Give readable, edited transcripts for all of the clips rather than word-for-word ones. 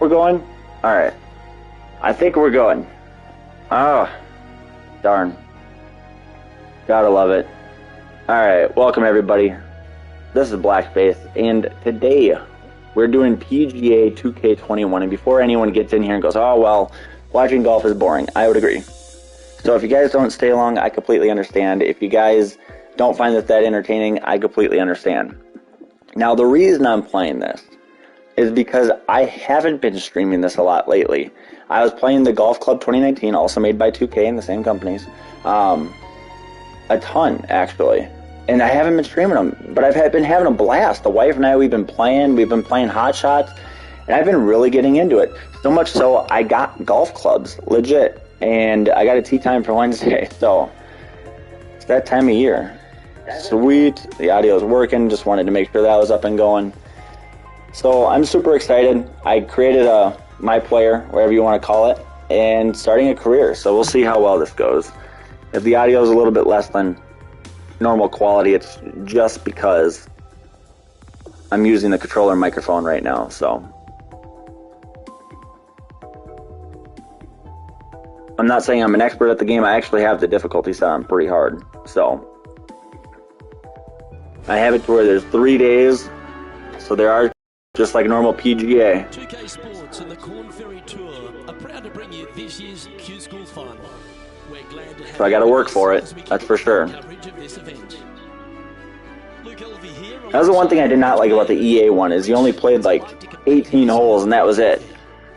We're going? Alright. I think we're going. Oh, darn. Gotta love it. Alright, welcome everybody. This is Blackface, and today we're doing PGA 2K21, and before anyone gets in here and goes, oh well, watching golf is boring, I would agree. So if you guys don't stay long, I completely understand. If you guys don't find this that entertaining, I completely understand. Now the reason I'm playing this is because I haven't been streaming this a lot lately. I was playing the Golf Club 2019, also made by 2K and the same companies, a ton actually, and I haven't been streaming them, but I've been having a blast. The wife and I, we've been playing Hot Shots, and I've been really getting into it. So much so, I got golf clubs, legit, and I got a tee time for Wednesday, so it's that time of year. Sweet, the audio is working, just wanted to make sure that was up and going. So I'm super excited. I created a my player, whatever you want to call it, and starting a career, so we'll see how well this goes. If the audio is a little bit less than normal quality, it's just because I'm using the controller microphone right now, so I'm not saying I'm an expert at the game. I actually have the difficulty set on pretty hard, so I have it to where there's 3 days, so there are just like normal PGA. 2K Sports and the Corn Ferry Tour are proud to bring you this year's Q School Final. We're glad to have So I got to work for it, that's for sure. That was the one thing I did not like about the EA one, is you only played like 18 holes and that was it.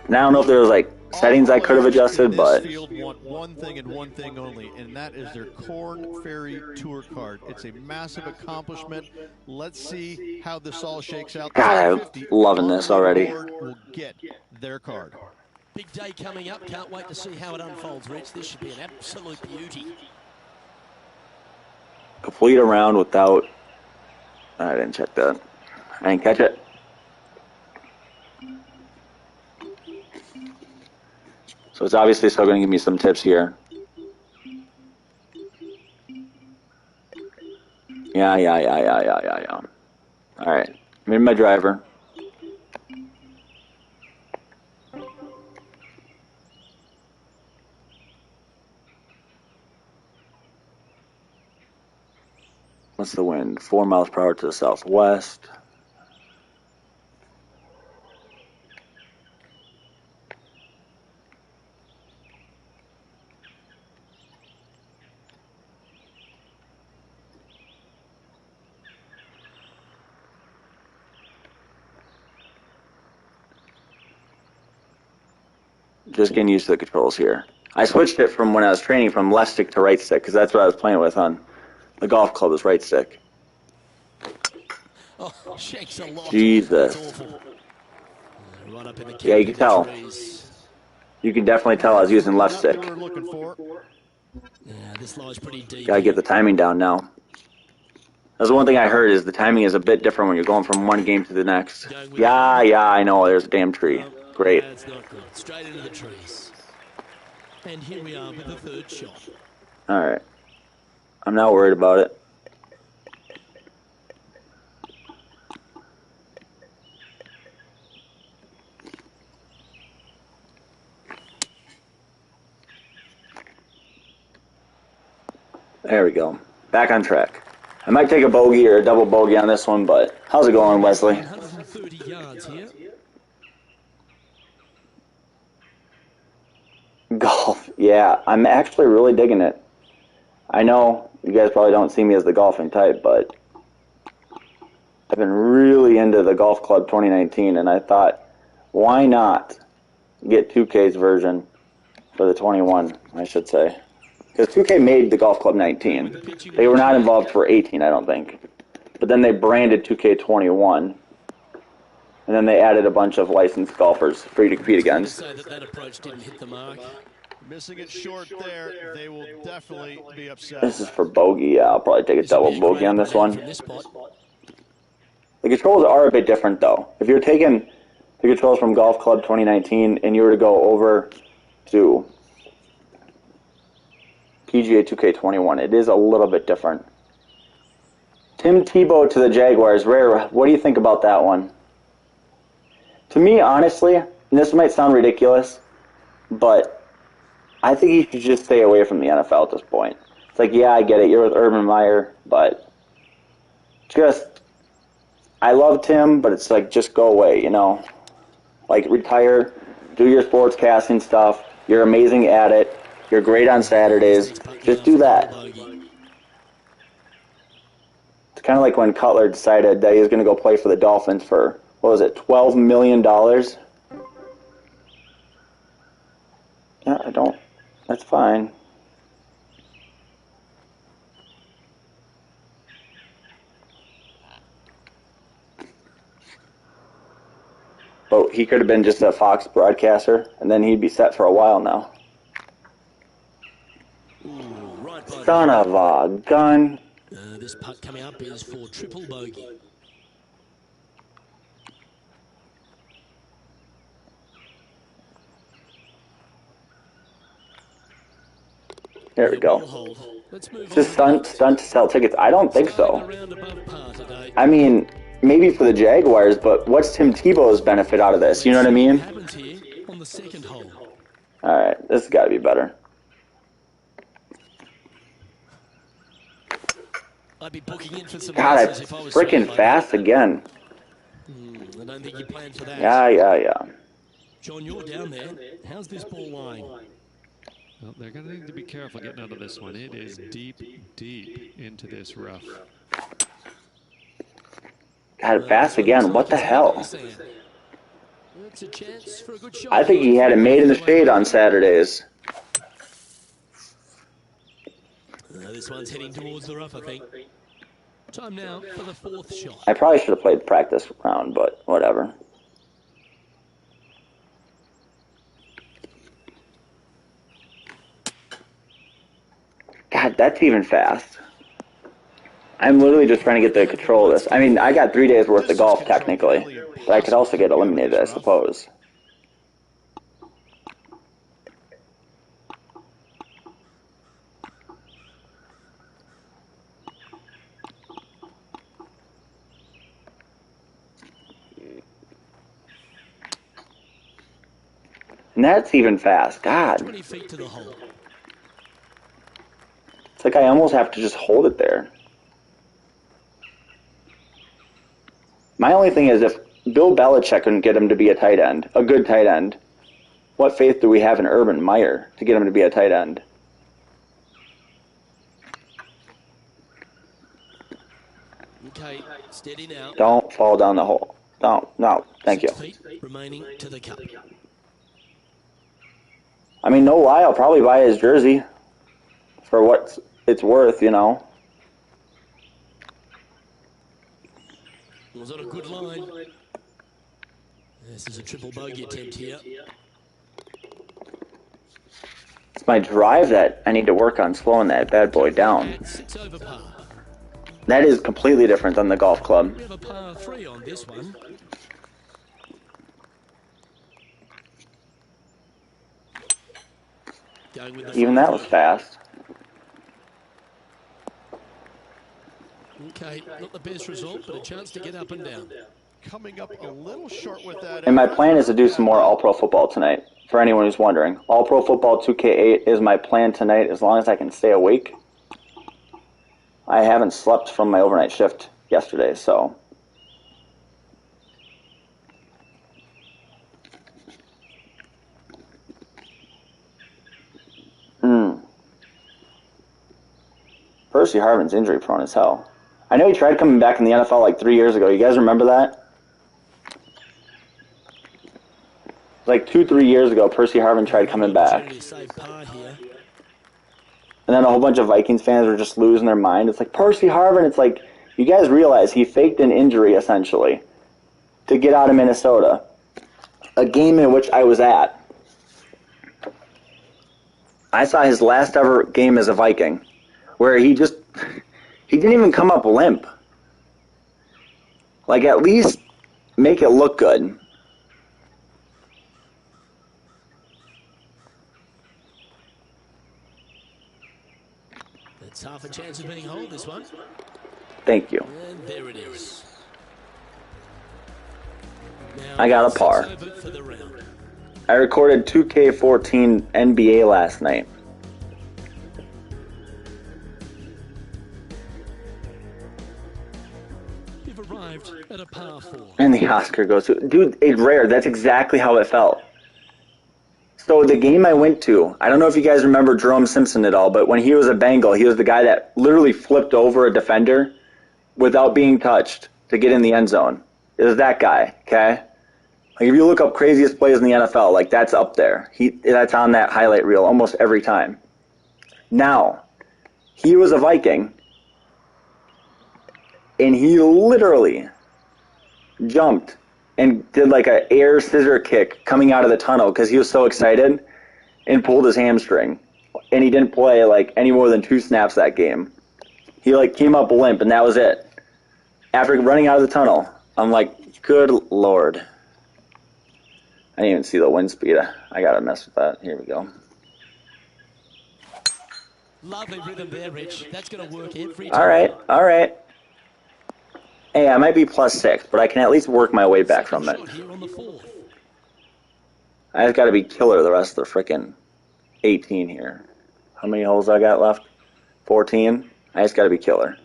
And I don't know if there was like settings I could have adjusted, but field want one thing and one thing only, and that is their Corn Ferry Tour card. It's a massive accomplishment. Let's see how this all shakes out. God, I'm loving this already. Will get their card. Big day coming up. Can't wait to see how it unfolds, Rich. This should be an absolute beauty. Complete a round without... I didn't check that. I didn't catch it. So it's obviously still going to give me some tips here. Yeah. Alright, I'm in my driver. What's the wind? 4 miles per hour to the southwest. Just getting used to the controls here. I switched it from when I was training from left stick to right stick, because that's what I was playing with on the golf club, was right stick. Oh, shakes a lot. Jesus. Right up in the Yeah, you can tell. You can definitely tell I was using left stick. Yeah, this lie's pretty deep. Gotta get the timing down now. That's the one thing I heard, is the timing is a bit different when you're going from one game to the next. Yeah, I know, there's a damn tree. Great. That's not good. Straight into the trees. And here we are with the third shot. Alright. I'm not worried about it. There we go. Back on track. I might take a bogey or a double bogey on this one, but how's it going, Wesley? 130 yards here. Golf, yeah, I'm actually really digging it. I know you guys probably don't see me as the golfing type, but I've been really into the Golf Club 2019, and I thought, why not get 2K's version for the 21, I should say. Because 2K made the Golf Club 19. They were not involved for 18, I don't think. But then they branded 2K21. And then they added a bunch of licensed golfers for you to compete against. That approach didn't hit the mark. Missing it short there, they will definitely be upset. This is for bogey. Yeah, I'll probably take a double bogey on this one. The controls are a bit different, though. If you're taking the controls from Golf Club 2019 and you were to go over to PGA 2K21, it is a little bit different. Tim Tebow to the Jaguars. Rare, what do you think about that one? To me, honestly, this might sound ridiculous, but I think he should just stay away from the NFL at this point. It's like, yeah, I get it. You're with Urban Meyer, but I loved him, but it's like, just go away, you know? Like, retire, do your sportscasting stuff. You're amazing at it. You're great on Saturdays. Just do that. It's kind of like when Cutler decided that he was going to go play for the Dolphins for, what was it, $12 million? Yeah, I don't. That's fine. But he could have been just a Fox broadcaster, and then he'd be set for a while now. Son of a gun. This putt coming up is for triple bogey. There we go. Just stunt to sell tickets. I don't think so. I mean, maybe for the Jaguars, but what's Tim Tebow's benefit out of this? You know what I mean? All right, this has got to be better. God, it's freaking fast again. I don't think you planned for that. Yeah. John, you're down there. How's this ball lying? Well, they're going to need to be careful getting out of this one. It is deep into this rough. God, fast again. What the hell? I think he had it made in the shade on Saturdays. This one's heading towards the rough, I think. Time now for the fourth shot. I probably should have played the practice round, but whatever. God, that's even fast. I'm literally just trying to get the control of this. I mean, I got 3 days worth of golf technically, but I could also get eliminated, I suppose. And that's even fast. God. 20 feet to the hole. It's like I almost have to just hold it there. My only thing is, if Bill Belichick couldn't get him to be a tight end, a good tight end, what faith do we have in Urban Meyer to get him to be a tight end? Okay, steady now. Don't fall down the hole. No, thank you. 6 feet remaining to the cup. I mean, no lie, I'll probably buy his jersey for what it's worth, you know. Was that a good line? This is a triple bogey attempt here. It's my drive that I need to work on slowing that bad boy down. Six over par. That is completely different than the golf club. We have a par 3 on this one. Going with the Even that was fast. Okay, not the best result, but a chance to get up and down. Coming up a little short with that. And my plan is to do some more All-Pro football tonight, for anyone who's wondering. All-Pro football 2K8 is my plan tonight, as long as I can stay awake. I haven't slept from my overnight shift yesterday, so... Percy Harvin's injury prone as hell. I know he tried coming back in the NFL like 3 years ago. You guys remember that? Like 2-3 years ago, Percy Harvin tried coming back. And then a whole bunch of Vikings fans were just losing their mind. It's like, Percy Harvin, it's like, you guys realize he faked an injury, essentially, to get out of Minnesota. A game in which I was at. I saw his last ever game as a Viking, where he didn't even come up limp. Like, at least make it look good. It's half a chance of being hold this one. Thank you. And there it is. Now I got a par. for the round. I recorded 2K14 NBA last night. You've arrived at a par 4. And the Oscar goes to... Dude, it's rare. That's exactly how it felt. So the game I went to, I don't know if you guys remember Jerome Simpson at all, but when he was a Bengal, he was the guy that literally flipped over a defender without being touched to get in the end zone. It was that guy, okay? Like if you look up craziest plays in the NFL, like that's up there. That's on that highlight reel almost every time. Now, he was a Viking, and he literally jumped and did like an air scissor kick coming out of the tunnel because he was so excited and pulled his hamstring. And he didn't play like any more than 2 snaps that game. He like came up limp, and that was it. After running out of the tunnel, I'm like, good Lord. I didn't even see the wind speed. I gotta mess with that. Here we go. Lovely rhythm there, Rich. That's going to work every All time. right, all right. Hey, I might be +6, but I can at least work my way back from it. Shot here on the 4th. I just got to be killer the rest of the frickin' 18 here. How many holes I got left? 14. I just got to be killer.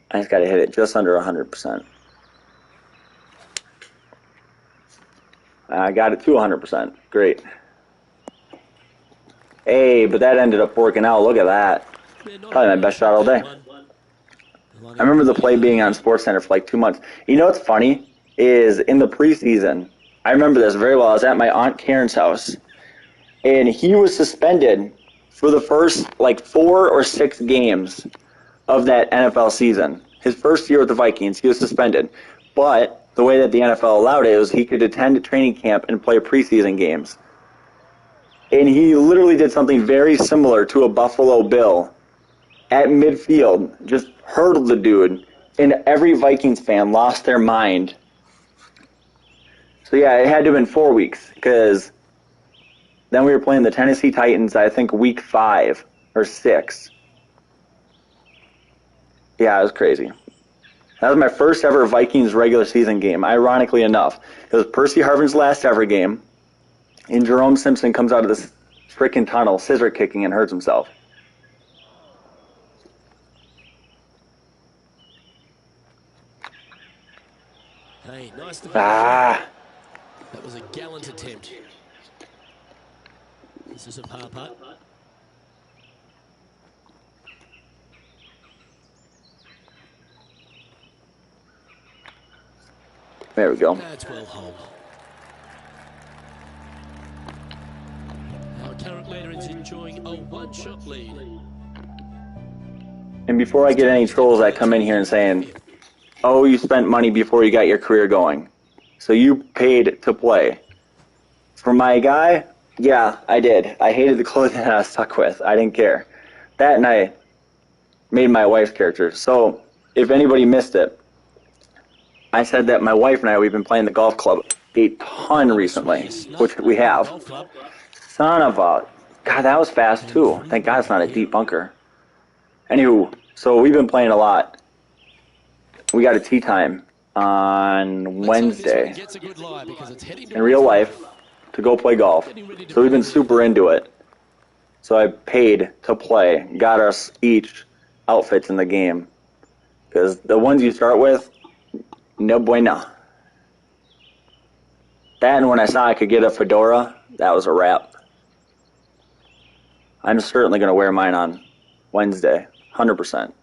I just got to hit it just under 100%. I got it to 100%. Great. Hey, but that ended up working out. Look at that. Probably my best shot all day. I remember the play being on SportsCenter for like 2 months. You know what's funny is in the preseason, I remember this very well. I was at my Aunt Karen's house, and he was suspended for the first like 4 or 6 games of that NFL season. His first year with the Vikings, he was suspended. But the way that the NFL allowed it was he could attend training camp and play preseason games. And he literally did something very similar to a Buffalo Bill at midfield, just hurdled the dude, and every Vikings fan lost their mind. So yeah, it had to have been 4 weeks, because then we were playing the Tennessee Titans, I think week 5 or 6. Yeah, it was crazy. That was my first ever Vikings regular season game, ironically enough. It was Percy Harvin's last ever game, and Jerome Simpson comes out of this freaking tunnel, scissor kicking, and hurts himself. Hey, nice to Ah, That was a gallant attempt. This is a par putt. there we go. That's well holed. Our current leader is enjoying a 1-shot lead. And before I get any trolls that come in here and saying, oh, you spent money before you got your career going, so you paid to play. For my guy, yeah, I did. I hated the clothing that I was stuck with. I didn't care. That and I made my wife's character. So if anybody missed it, I said that my wife and I, we've been playing the golf club a ton recently, which we have. Son of a... God, that was fast too. Thank God it's not a deep bunker. Anywho, so we've been playing a lot. We got a tee time on Wednesday in real life to go play golf. So we've been super into it. So I paid to play, got us each outfits in the game. Because the ones you start with, no bueno. That and when I saw I could get a fedora, that was a wrap. I'm certainly going to wear mine on Wednesday, 100%.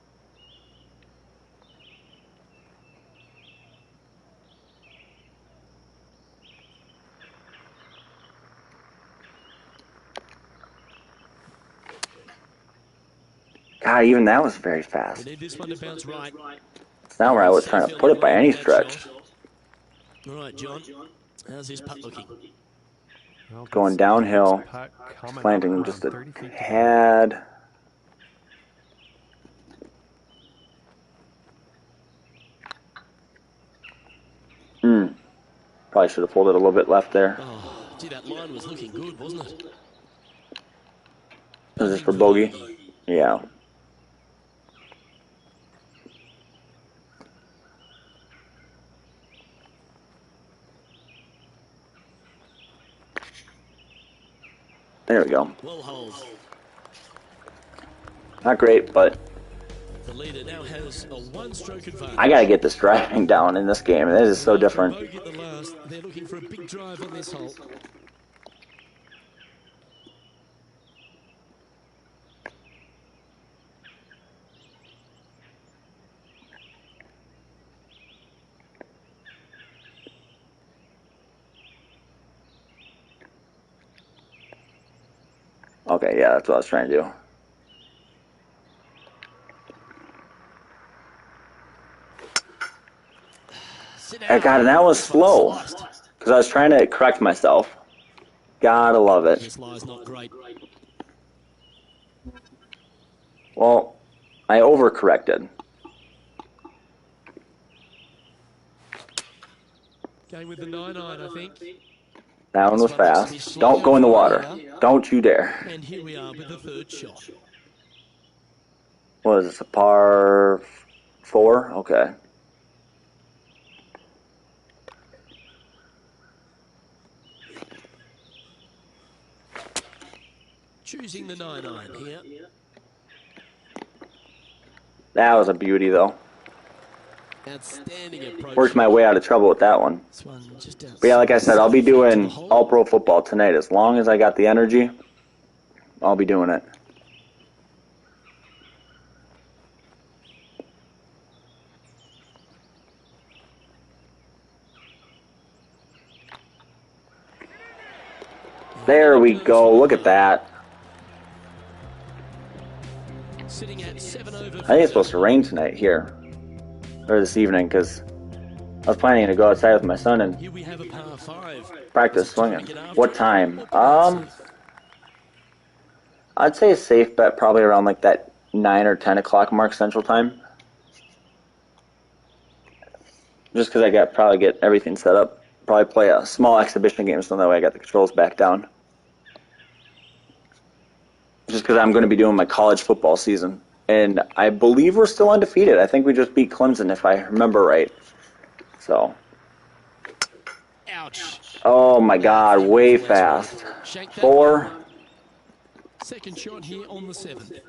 God, even that was very fast. It's not where I was trying to put it by any stretch. All right, John. How's his putt looking? Going downhill, planting just a tad. Probably should have pulled it a little bit left there. Oh, gee, that line was looking good, wasn't it? Is this for bogey? Yeah. There we go. Well holed. Not great, but The leader now has a one-stroke advantage. I gotta get this driving down in this game. This is so different. Bogey at the last. They're looking for a big drive on this hole. Okay, yeah, that's what I was trying to do. I got it. That was slow because I was trying to correct myself. Gotta love it. This lie's not great. Well, I overcorrected. Going with the 9-iron, I think. That one was fast. Don't go in the water. Don't you dare. And here we are with the third shot. What is this, a par 4? Okay. Choosing the 9-iron here. That was a beauty, though. Outstanding approach. Worked my way out of trouble with that one. This one just But yeah, like I said, I'll be doing all-pro football tonight. As long as I got the energy, I'll be doing it. There we go. Look at that. Sitting at 7 over. I think it's supposed to rain tonight here. Or this evening, because I was planning to go outside with my son and Here we have a par 5. practice swinging. What time? I'd say a safe bet probably around like that 9 or 10 o'clock mark Central Time. Just because I probably get everything set up. Probably play a small exhibition game so that way I got the controls back down. Just because I'm going to be doing my college football season. And I believe we're still undefeated. I think we just beat Clemson if I remember right. So. Ouch. Oh my God, way fast. 4. Second shot here on the 7th.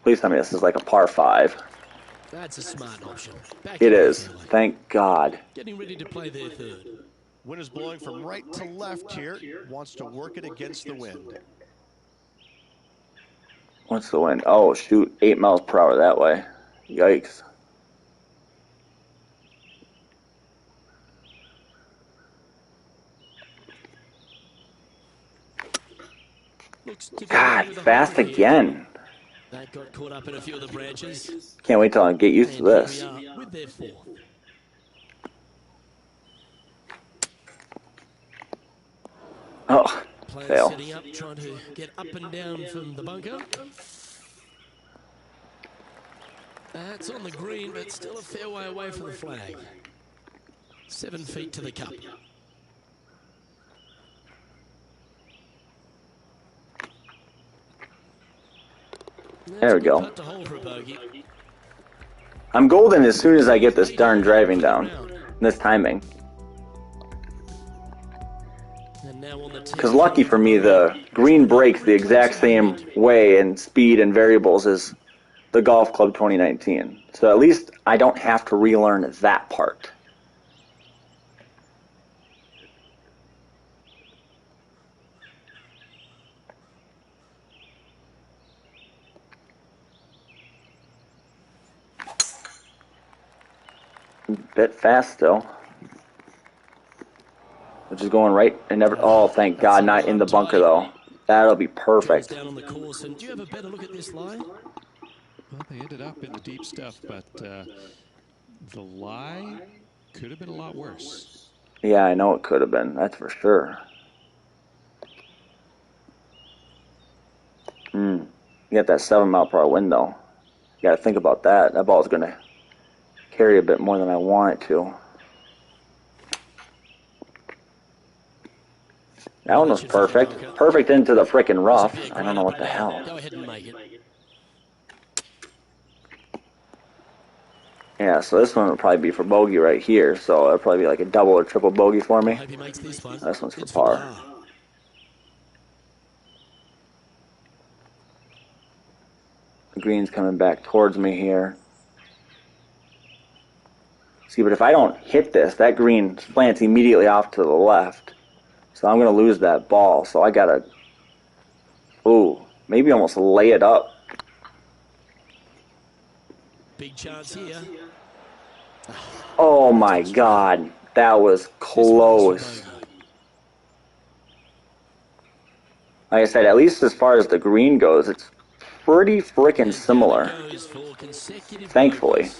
Please tell me this is like a par 5. That's a smart option. Back It in is. the fairway. Thank God. Getting ready to play their third. Wind is blowing from right to left here. Wants to work it against the wind. What's the wind? Oh, shoot. 8 miles per hour that way. Yikes. Looks to be God, with a fast hole here. again. That got caught up in a few of the branches. Can't wait till I get used to And here this. we are with their 4th. Oh, Players fail. setting up, trying to get up and down from the bunker. That's on the green, but still a fair way away from the flag. 7 feet to the cup. There we go. Putt to hold for a bogey. I'm golden as soon as I get this darn driving down. This timing. And now on the tee. Because lucky for me, the green breaks the exact same way in speed and variables as the Golf Club 2019. So at least I don't have to relearn that part. Bit fast still. Which is going right and never. Oh, thank God, not in the bunker though. That'll be perfect. Down on the course. And do you have a better look at this lie? Well, they ended up in the deep stuff, but the lie could have been a lot worse. Yeah, I know it could have been. That's for sure. You got that 7 mile per hour wind though. Got to think about that. That ball's going to carry a bit more than I want it to. That one was perfect. Perfect into the frickin' rough. I don't know what the hell. Go ahead and make it. Yeah, so this one would probably be for bogey right here. So it'll probably be like a double or triple bogey for me. I hope he makes this one. This one's for It's par. The green's coming back towards me here. See, but if I don't hit this, that green slants immediately off to the left. So I'm going to lose that ball. So I got to, ooh, maybe almost lay it up. Big chance here. Oh my God, that was close. Like I said, at least as far as the green goes, it's pretty freaking similar. Thankfully.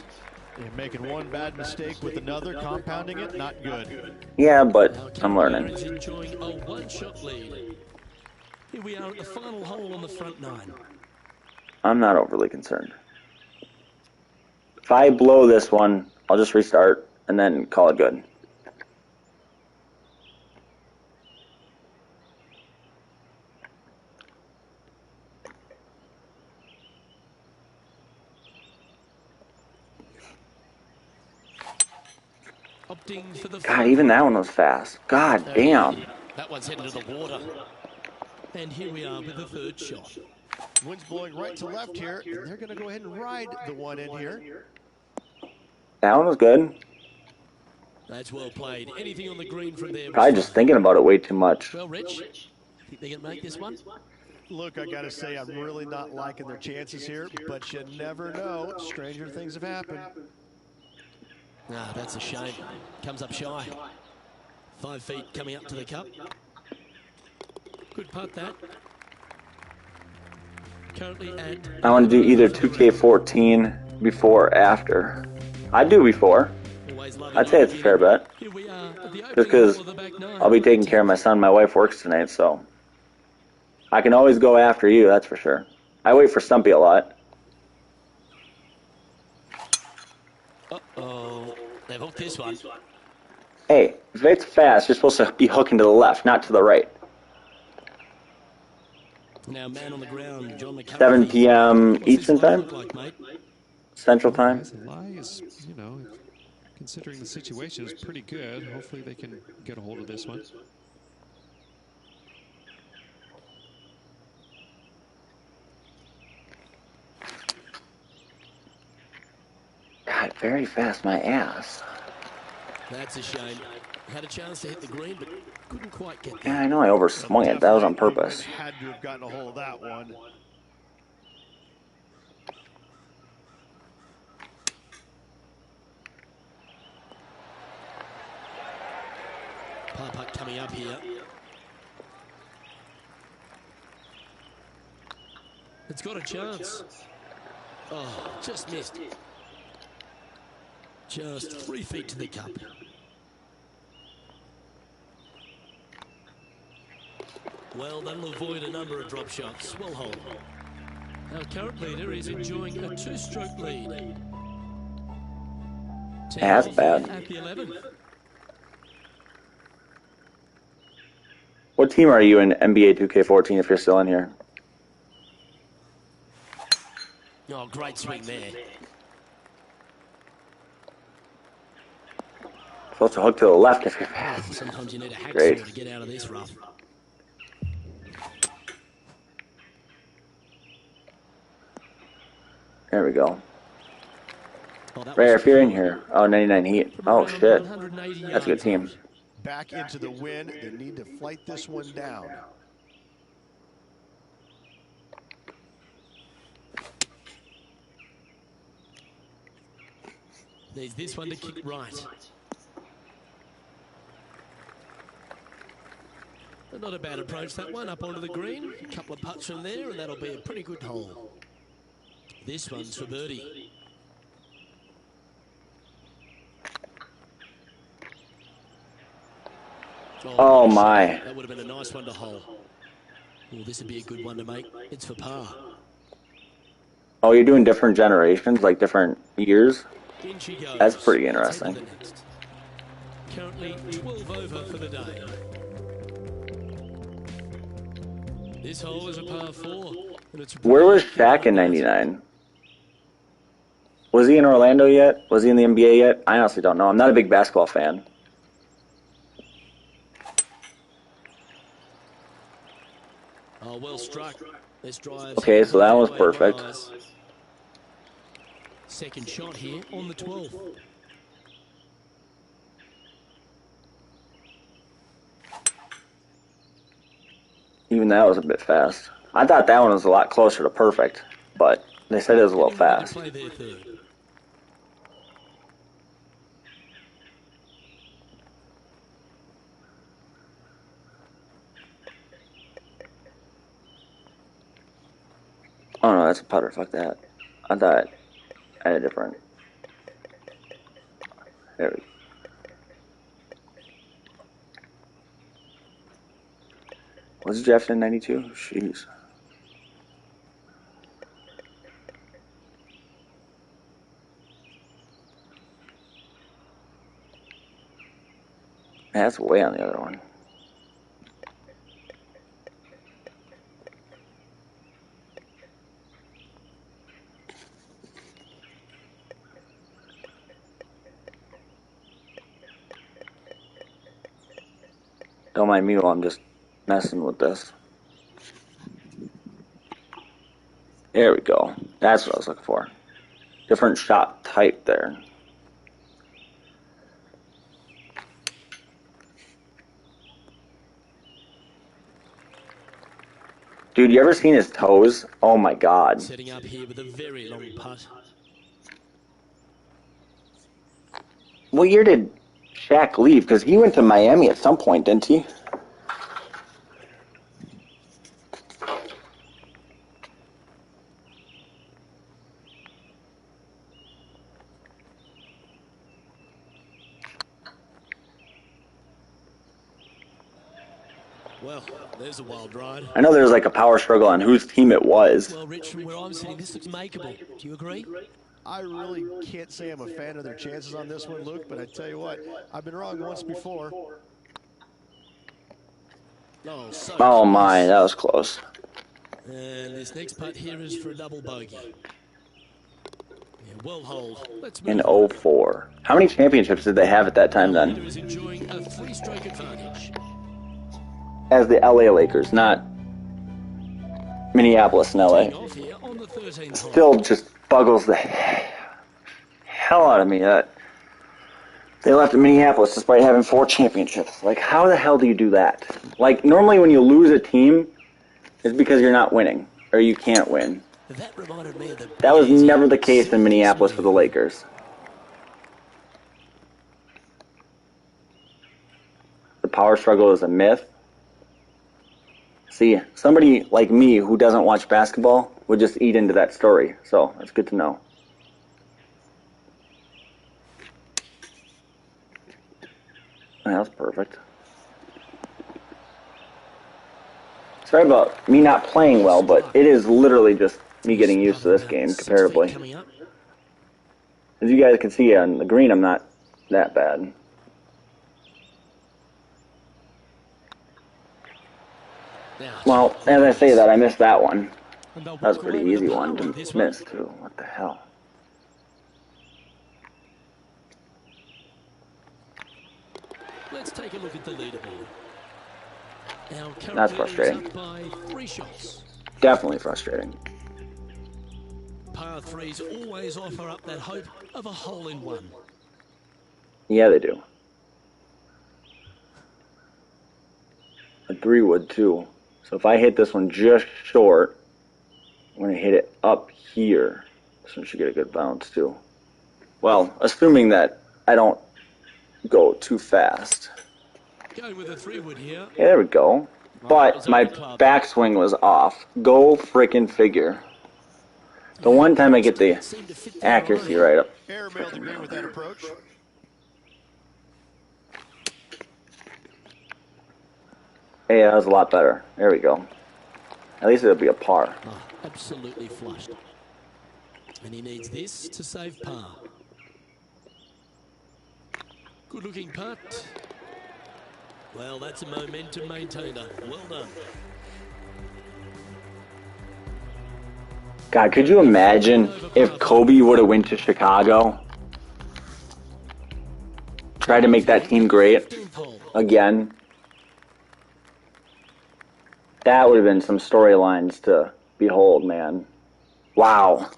You're making one bad mistake with another, compounding it, not good. Yeah, but I'm learning. Enjoying a one-shot lead. Here we are at the final hole on the front nine. I'm not overly concerned. If I blow this one, I'll just restart and then call it good. God, even that one was fast. God damn. That one's heading to the water. And here we are with the third shot. Wind's blowing right to left here, and they're going to go ahead and ride the one in here. That one was good. That's well played. Anything on the green from there? Probably just thinking about it way too much. Well, Rich, think they can make this one? Look, I got to say, I'm really not liking their chances here, but you never know. Stranger things have happened. Ah, that's a shame. Comes up shy. 5 feet coming up to the cup. Good putt, that. Currently at... I want to do either 2K14 before or after. I'd do before. I'd say it's a fair bet. Just because I'll be taking care of my son. My wife works tonight, so I can always go after you, that's for sure. I wait for Stumpy a lot. Uh-oh. They've hooked this one. Hey, if it's fast, you're supposed to be hooking to the left, not to the right. Now, man on the ground, John McCarthy. 7 p.m. Eastern time? Like, Central time? Lie is, you know, considering the situation, is pretty good. Hopefully they can get a hold of this one. God, very fast, my ass. That's a shame. Had a chance to hit the green, but couldn't quite get there. Yeah, I know I overswung it. That was on purpose. Had to have gotten a hold of that one. Par putt coming up here. It's got a chance. Oh, just missed. Just 3 feet to the cup. Well, that'll avoid a number of drop shots. Well hold. Our current leader is enjoying a 2-stroke lead. That's bad. At the 11th. What team are you in NBA 2K14 if you're still in here? Oh, great swing there. Supposed to hook to the left if you're fast. Sometimes you need a hacksaw Great. to get out of this rough. There we go. Oh, that Ray, was if you're in here. Oh, 99 Heat. Oh, shit. 180 That's a good team. Back into the wind. They need to flight this one down. There's this one to kick right. But not a bad approach, that one, up onto the green. A couple of putts from there, and that'll be a pretty good hole. This one's for birdie. Oh, my. That would have been a nice one to hole. Well, this would be a good one to make. It's for par. Oh, you're doing different generations, like different years? In she goes. That's pretty Let's head to interesting. the next. Currently 12 over for the day. This hole is a par 4. And it's Where was really Shaq in '99? Was he in Orlando yet? Was he in the NBA yet? I honestly don't know. I'm not a big basketball fan. Oh, well struck. This drive's Okay, so that was perfect. Second shot here on the 12th. Even that was a bit fast. I thought that one was a lot closer to perfect, but they said it was a little fast. Play their third. Oh no, that's a putter. Fuck that. I thought I had a different. There we go. Was it drafted in '92? Jeez. That's way on the other one. Don't mind me while I'm just messing with this. There we go. That's what I was looking for. Different shot type there. Dude, you ever seen his toes? Oh my god. Setting up here with a very long putt. What year did Shaq leave? Because he went to Miami at some point, didn't he? Well, there's a wild ride. I know there's like a power struggle on whose team it was. Well, Rich, from where I'm sitting, this looks makeable. Do you agree? I really can't say I'm a fan of their chances on this one, Luke, but I tell you what, I've been wrong once before. Oh, so Oh my, that was close. And this next putt here is for a double bogey. Yeah, well hold. Let's In move on. 04. How many championships did they have at that time The leader then? is enjoying a 3-stroke advantage. As the LA Lakers, not Minneapolis and LA. Teeing off here on the 13th hole. Still just buggles the hell out of me that they left Minneapolis despite having 4 championships. Like, how the hell do you do that? Like, normally when you lose a team, it's because you're not winning, or you can't win. That reminded me of the That was never the case in Minneapolis for the Lakers. The power struggle is a myth. See, somebody like me who doesn't watch basketball would just eat into that story, so that's good to know. That was perfect. Sorry about me not playing well, but it is literally just me getting used to this game comparatively. Coming up. As you guys can see on the green, I'm not that bad. Now, Well, as I say that, I missed that one. and they'll That was a walk pretty away with easy a one par to on this one. miss, too. What the hell? Let's take a look at the leaderboard. Now, current That's leader is frustrating. up by 3 shots. Definitely frustrating. Par 3s always offer up that hope of a hole-in-one. Yeah, they do. A 3 would, too. So if I hit this one just short, I'm going to hit it up here. This one should get a good bounce, too. Well, assuming that I don't go too fast. Going with a 3-wood here. Yeah, there we go. But my backswing was off. Go frickin' figure. The one time I get the Seemed to fit the accuracy line. right up. Airmail's agreeing with that approach. Hey, that was a lot better. There we go. At least it'll be a par. Oh, absolutely flushed. And he needs this to save par. Good looking putt. Well, that's a momentum maintainer. Well done. God, could you imagine if Kobe would have went to Chicago? Tried to make that team great again. That would have been some storylines to behold, man. Wow.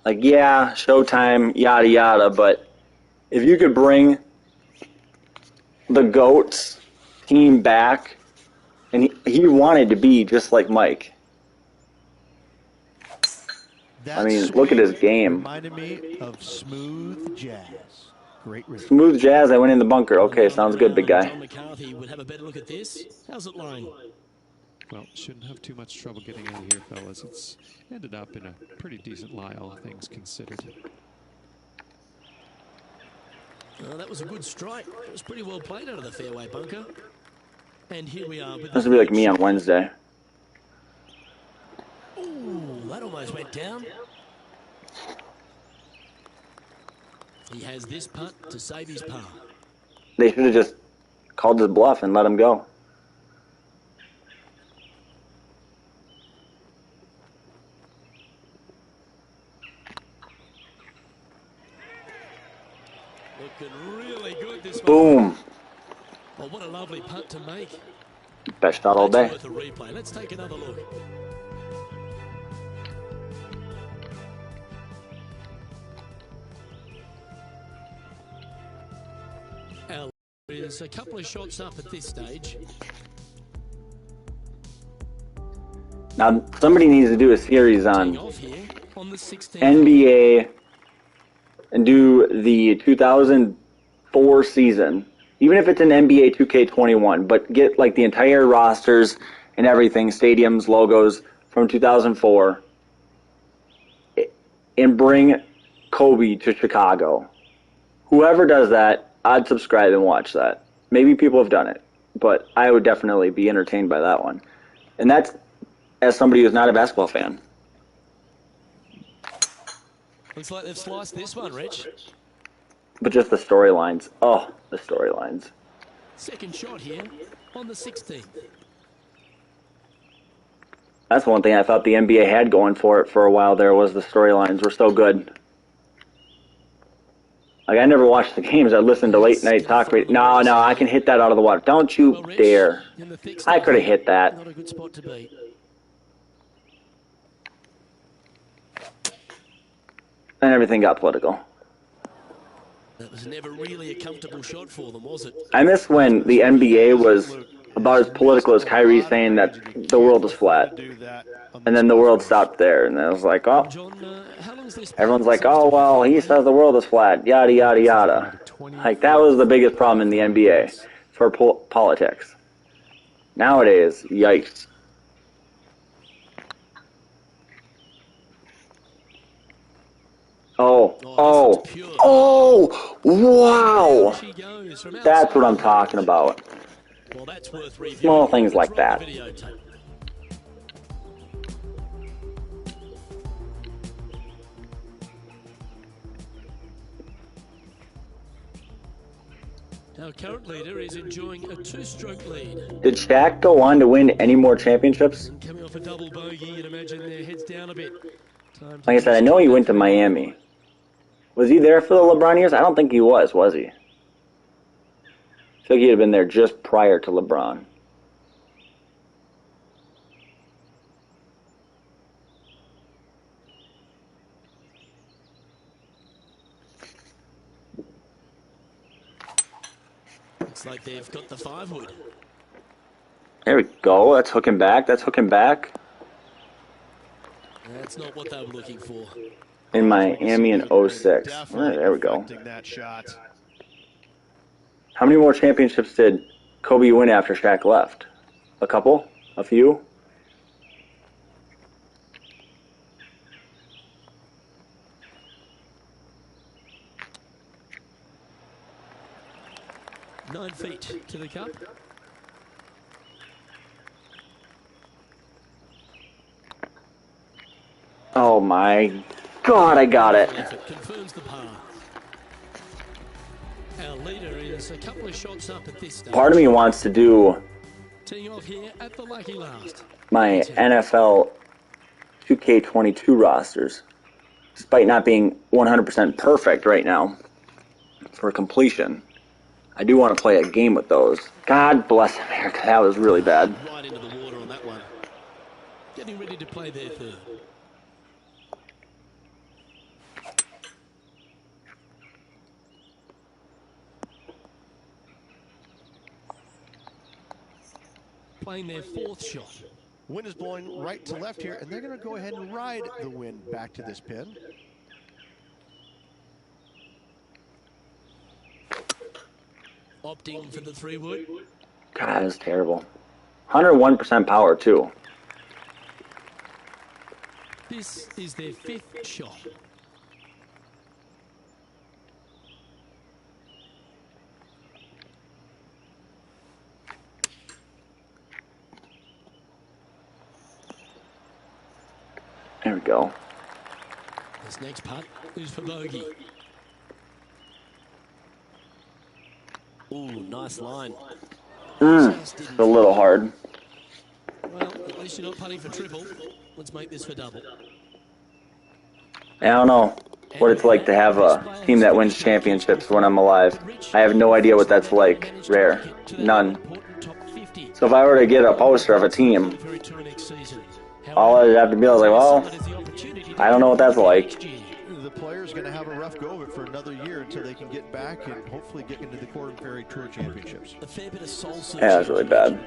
Like, yeah, Showtime, yada yada, but if you could bring the GOAT's team back, and he wanted to be just like Mike. I mean, look at his game. Reminded me of smooth jazz. Great rhythm. Smooth jazz, I went in the bunker. Okay, sounds good, big guy. John McCarthy would have a better look at this. How's it lying? Well, shouldn't have too much trouble getting out of here, fellas. It's ended up in a pretty decent lie, all things considered. That was a good strike. It was pretty well played out of the fairway bunker. And here we are. This would be like me on Wednesday. Ooh, that almost went down. He has this putt to save his par. They should have just called his bluff and let him go. Looking really good this Boom. Well, what a lovely putt to make. Best shot all day. That's worth a replay. Let's take another look. Our is a couple of shots up at this stage. Now, somebody needs to do a series on Off here on the 16th. NBA and do the 2004 season, even if it's an NBA 2K21, but get like the entire rosters and everything, stadiums, logos from 2004, and bring Kobe to Chicago. Whoever does that, I'd subscribe and watch that. Maybe people have done it, but I would definitely be entertained by that one. And that's as somebody who's not a basketball fan. Looks like they've sliced this one, Rich. But just the storylines. Oh, the storylines. Second shot here on the 16th. That's one thing I thought the NBA had going for it for a while there, was the storylines were so good. Like, I never watched the games. I listened to late night talk radio. No, I can hit that out of the water. Don't you Well, Rich, dare. in the thick I stuff, could have hit that. Not a good spot to be. And everything got political. That was never really a comfortable shot for them, was it? I miss when the NBA was about as political as Kyrie saying that the world is flat. And then the world stopped there. And I was like, oh. John, how long is this? Everyone's like, oh, well, he says the world is flat. Yada, yada, yada. Like, that was the biggest problem in the NBA for politics. Nowadays, yikes. Oh, wow. She goes from That's what I'm talking about. Well, that's worth reviewing. Small things Let's like roll that. the videotape. Our current leader is enjoying a two-stroke lead. Did Shaq go on to win any more championships? And coming off a double bogey, you'd imagine their heads down a bit. Time to Like I said, I know he went to Miami. Was he there for the LeBron years? I don't think he was he? I feel like he'd have been there just prior to LeBron. Looks like they've got the 5-wood. There we go. That's hooking back. That's hooking back. That's not what they were looking for. In Miami in 06. There we go. That shot. How many more championships did Kobe win after Shaq left? A couple? A few? Nine feet to the cup. Oh my God, I got it. Confirms the par. Our leader is a couple of shots up at this stage. Part of me wants to do Teeing off here at the lucky last. my NFL 2K22 rosters, despite not being 100% perfect right now for completion. I do want to play a game with those. God bless America, that was really bad. Right into the water on that one. Getting ready to play their third. Playing their fourth shot. Wind is blowing right to left here, and they're going to go ahead and ride the wind back to this pin. Opting for the 3-wood. God, that was terrible. 101% power, too. This is their fifth shot. There we go. This next putt is for bogey. Ooh, nice line. It's a little hard. Well, at least you're not putting for triple. Let's make this for double. I don't know what it's like to have a team that wins championships when I'm alive. I have no idea what that's like. Rare. None. So if I were to get a poster of a team, all I'd have to be like, well, I don't know what that's like. The player's going to have a rough go of it for another year until they can get back and hopefully get into the Korn Ferry Tour Championships. A fair bit of soul searching. Yeah, it's really bad.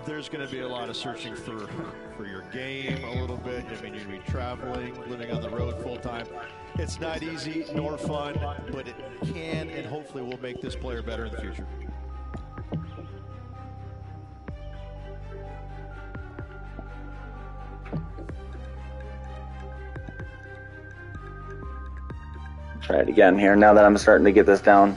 There's going to be a lot of searching for your game a little bit. I mean, you're going to be traveling, living on the road full time. It's not easy nor fun, but it can and hopefully will make this player better in the future. Try it again here now that I'm starting to get this down.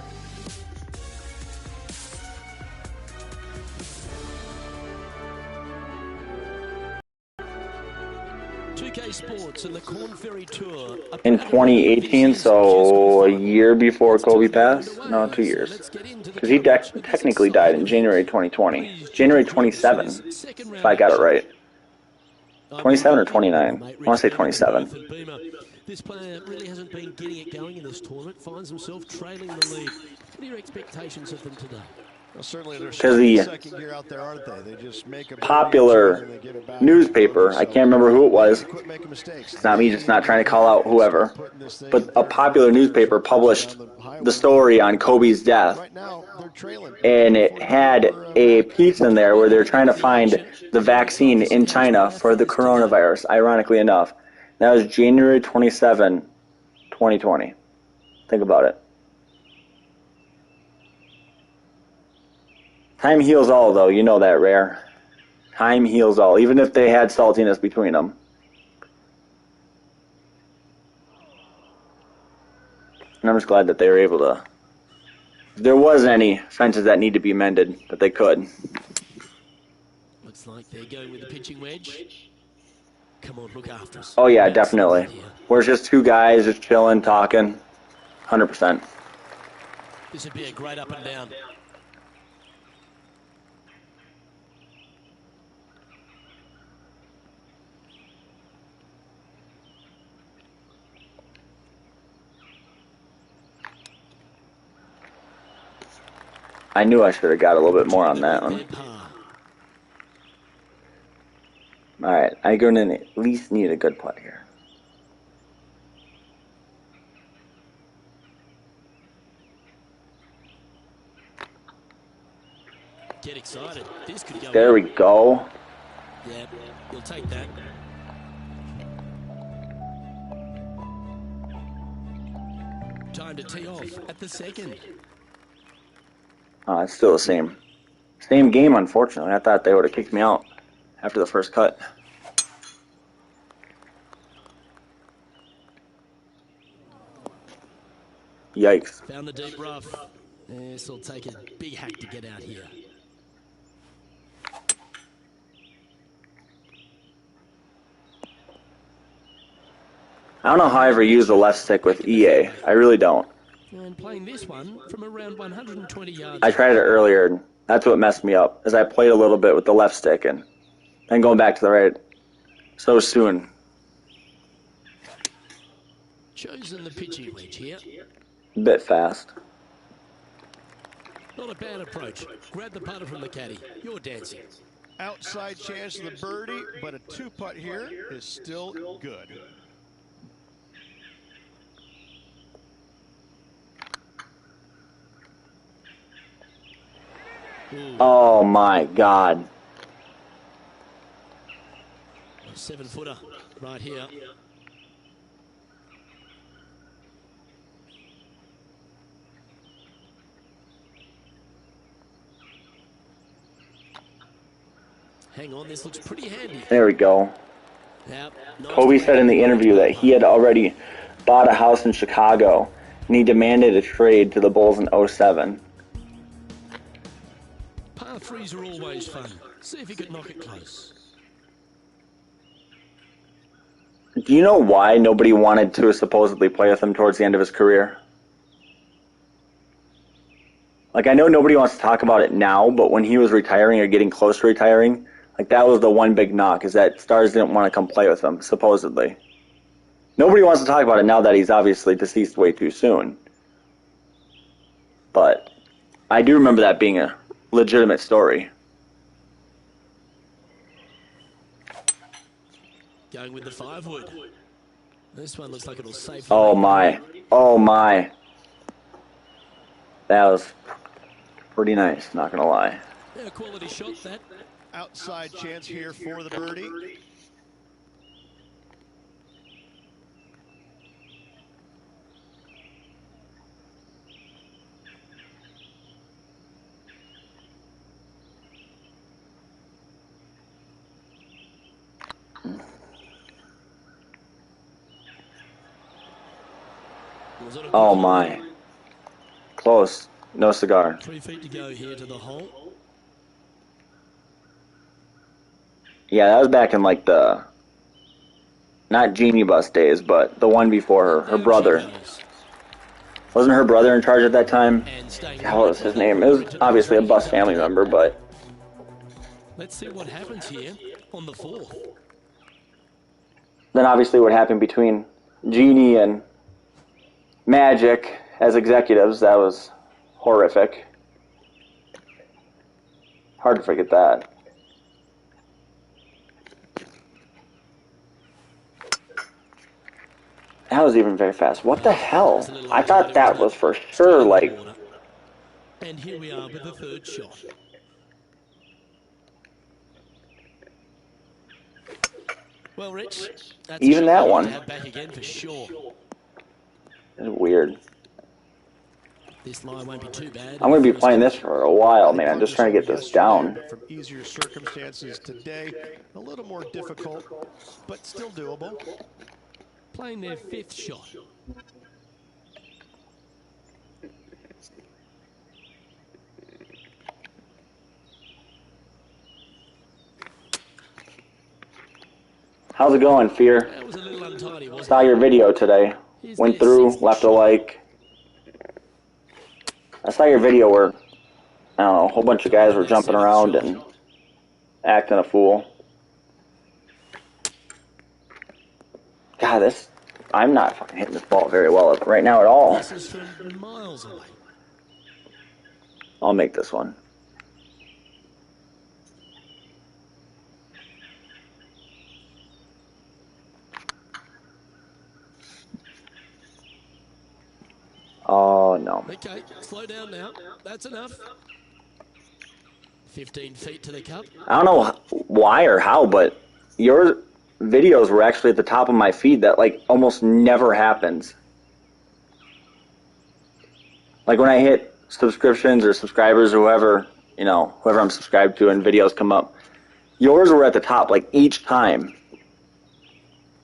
Sports and the Korn Ferry Tour in 2018, so a year before Kobe passed? No, 2 years. Because he technically died in January 2020. January 27, if I got it right. 27 or 29? I want to say 27. This player really hasn't been getting it going in this tournament, finds himself trailing the lead. What are your expectations of them today? Well, certainly they're the year out there, aren't they? They just make a popular newspaper, I can't remember who it was, it's not me just not trying to call out whoever, but a popular newspaper published the story on Kobe's death, and it had a piece in there where they're trying to find the vaccine in China for the coronavirus, ironically enough. That was January 27, 2020. Think about it. Time heals all, though. You know that, Rare. Time heals all, even if they had saltiness between them. And I'm just glad that they were able to... If there was any fences that need to be mended, that they could. Looks like they're going with the pitching wedge. Come on, look after us. Oh, yeah, definitely. We're just two guys just chilling, talking. 100%. This would be a great up and down. I knew I should have got a little bit more on that one. Alright, I'm going to at least need a good putt here. Get excited. This could go. There we go. Yeah, you'll take that. Time to tee off at the second. Oh, it's still the same game, unfortunately. I thought they would have kicked me out after the first cut. Yikes. Found the deep rough. This will take a big hack to get out here. I don't know how I ever use the left stick with EA. I really don't. And playing this one from around 120 yards. I tried it earlier, and that's what messed me up, is I played a little bit with the left stick and then going back to the right so soon. Chosen the pitching wedge here. A bit fast. Not a bad approach. Grab the putter from the caddy. You're dancing. Outside chance of the birdie, but a 2-putt here is still good. Ooh. Oh my God. A 7-footer right here. Hang on, this looks pretty handy. There we go. Yep, nice. Kobe said in the interview that he had already bought a house in Chicago and he demanded a trade to the Bulls in 07. Par threes are always fun. See if you could knock it close. Do you know why nobody wanted to supposedly play with him towards the end of his career? Like, I know nobody wants to talk about it now, but when he was retiring or getting close to retiring, like, that was the one big knock, is that Stars didn't want to come play with him, supposedly. Nobody wants to talk about it now that he's obviously deceased way too soon. But I do remember that being a legitimate story. Going with the 5-wood. This one looks like it'll save. Oh my. Oh my. That was pretty nice, not gonna lie. Yeah, quality shot that. Outside chance here for the birdie. Oh my. Close. No cigar. 3 feet to go here to the hole. Yeah, that was back in like the, not Genie Bus days, but the one before her. Her brother. Wasn't her brother in charge at that time? God, what was his name? It was obviously a Bus family member, but... Let's see what happens here on the 4th. Then obviously what happened between Genie and Magic as executives, that was horrific. Hard to forget that. That was even very fast. What the hell? I thought that was for sure, like... And here we are with the 3rd shot. Well, Rich, that's even that one. To have back again for sure. It's weird. This line won't be too bad. I'm going to be playing this for a while, man. I'm just trying to get this down. From easier circumstances today, a little more difficult, but still doable. Playing their 5th shot. How's it going, Fear? That was a little untidy, wasn't Saw it? your video today. Went through, left a like. I saw your video where, I don't know, a whole bunch of guys were jumping around and acting a fool. God, I'm not fucking hitting this ball very well right now at all. This is from miles away. I'll make this one. Oh, no. Okay, slow down now. That's enough. 15 feet to the cup. I don't know why or how, but your videos were actually at the top of my feed. That, like, almost never happens. Like, when I hit subscriptions or subscribers or whoever, you know, whoever I'm subscribed to and videos come up, yours were at the top, like, each time.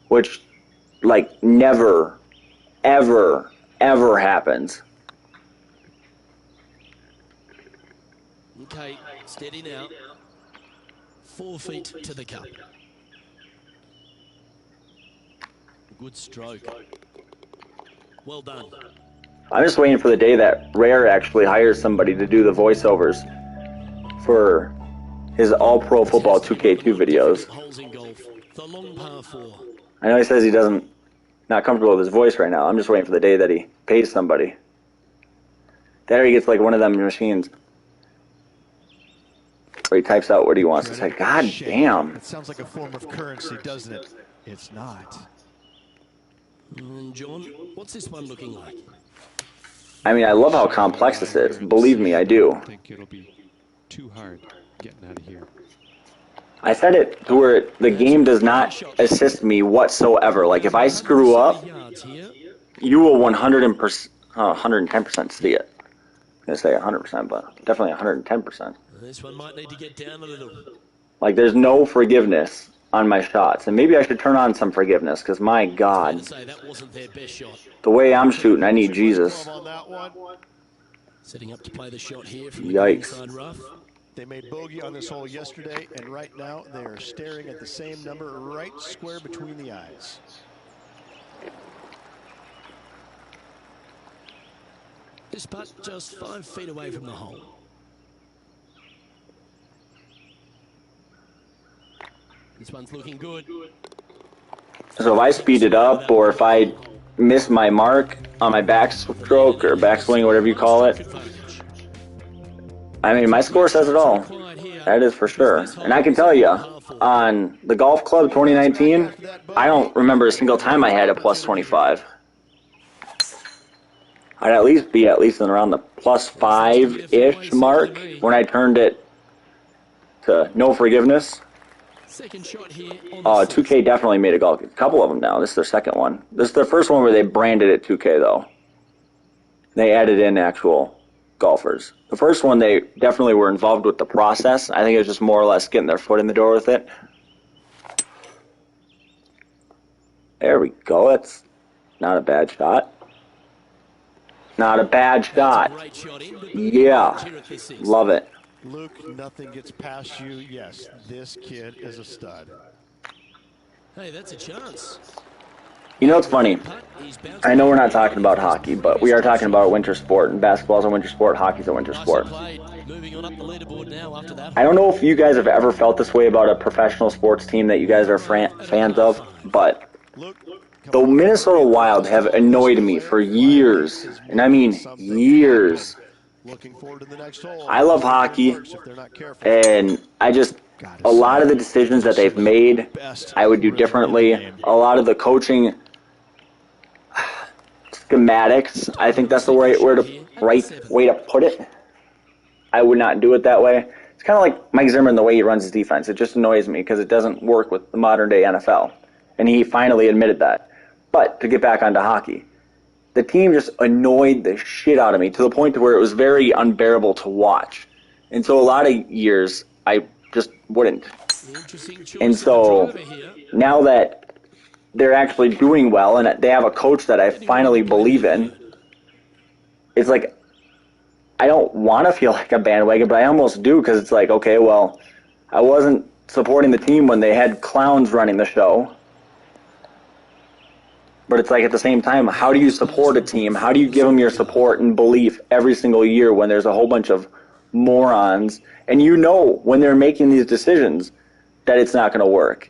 Which, like, never, ever, ever happens. Okay, steady now. 4 feet to the cup. Good stroke. Well done. I'm just waiting for the day that Rare actually hires somebody to do the voiceovers for his All-Pro Football 2K2 videos. Holes in golf. The long par 4. I know he says he not comfortable with his voice right now. I'm just waiting for the day that he pays somebody. There he gets like one of them machines where he types out what he wants to say. God damn. It sounds like a form of currency, doesn't it? It's not. John, what's this one looking like? I mean, I love how complex this is. Believe me, I do. I think it'll be too hard getting out of here. I said it to where the game does not assist me whatsoever. Like, if I screw up, you will 110% see it. I'm going to say 100%, but definitely 110%. This one might need to get down a little. Like, there's no forgiveness on my shots. And maybe I should turn on some forgiveness, because my God, That wasn't their best shot. the way I'm shooting, I need Jesus. Setting up to play the shot here from the Yikes. inside rough. They made bogey on this hole yesterday, and right now they are staring at the same number right square between the eyes. This putt just 5 feet away from the hole. This one's looking good. So if I speed it up, or if I miss my mark on my backstroke or backswing, or whatever you call it, I mean, my score says it all. That is for sure. And I can tell you, on the Golf Club 2019, I don't remember a single time I had a plus 25. I'd at least be in around the plus 5-ish mark when I turned it to no forgiveness. Second shot here. 2K definitely made a couple of them now. This is their second one. This is their first one where they branded it 2K, though. They added in actual golfers. The first one, they definitely were involved with the process. I think it was just more or less getting their foot in the door with it. There we go. That's not a bad shot. Not a bad shot. Yeah. Love it. Luke, nothing gets past you. Yes, this kid is a stud. Hey, that's a chance. You know what's funny? I know we're not talking about hockey, but we are talking about a winter sport, and basketball's a winter sport, hockey's a winter sport. I don't know if you guys have ever felt this way about a professional sports team that you guys are fans of, but the Minnesota Wild have annoyed me for years, and I mean years. I love hockey, and a lot of the decisions that they've made, I would do differently. A lot of the coaching schematics, I think that's the right way to put it. I would not do it that way. It's kind of like Mike Zimmer, the way he runs his defense. It just annoys me because it doesn't work with the modern-day NFL, and he finally admitted that. But to get back onto hockey, the team just annoyed the shit out of me to the point to where it was very unbearable to watch. And so a lot of years, I just wouldn't. And so now that they're actually doing well and they have a coach that I finally believe in, it's like I don't want to feel like a bandwagon, but I almost do, because it's like, okay, well, I wasn't supporting the team when they had clowns running the show. But it's like, at the same time, how do you support a team? How do you give them your support and belief every single year when there's a whole bunch of morons, and you know when they're making these decisions that it's not going to work?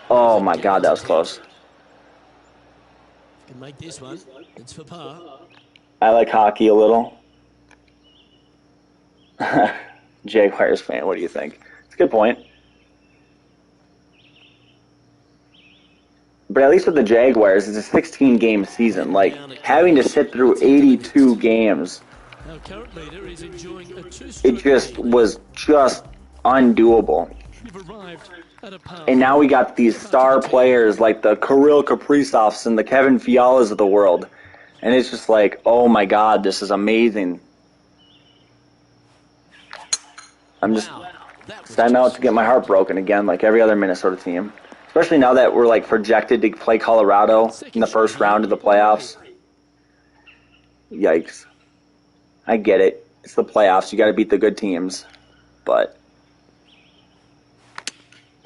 Oh my God, that was close. Can make this one. It's for par. I like hockey a little. Jaguars fan, what do you think? It's a good point. But at least with the Jaguars, it's a 16-game season. Like, having to sit through 82 games, it just was just undoable. And now we got these star players like the Kirill Kaprizovs and the Kevin Fialas of the world. And it's just like, oh my God, this is amazing. I'm just setting out to get my heart broken again, like every other Minnesota team. Especially now that we're like projected to play Colorado in the first round of the playoffs. Yikes. I get it. It's the playoffs. You got to beat the good teams. But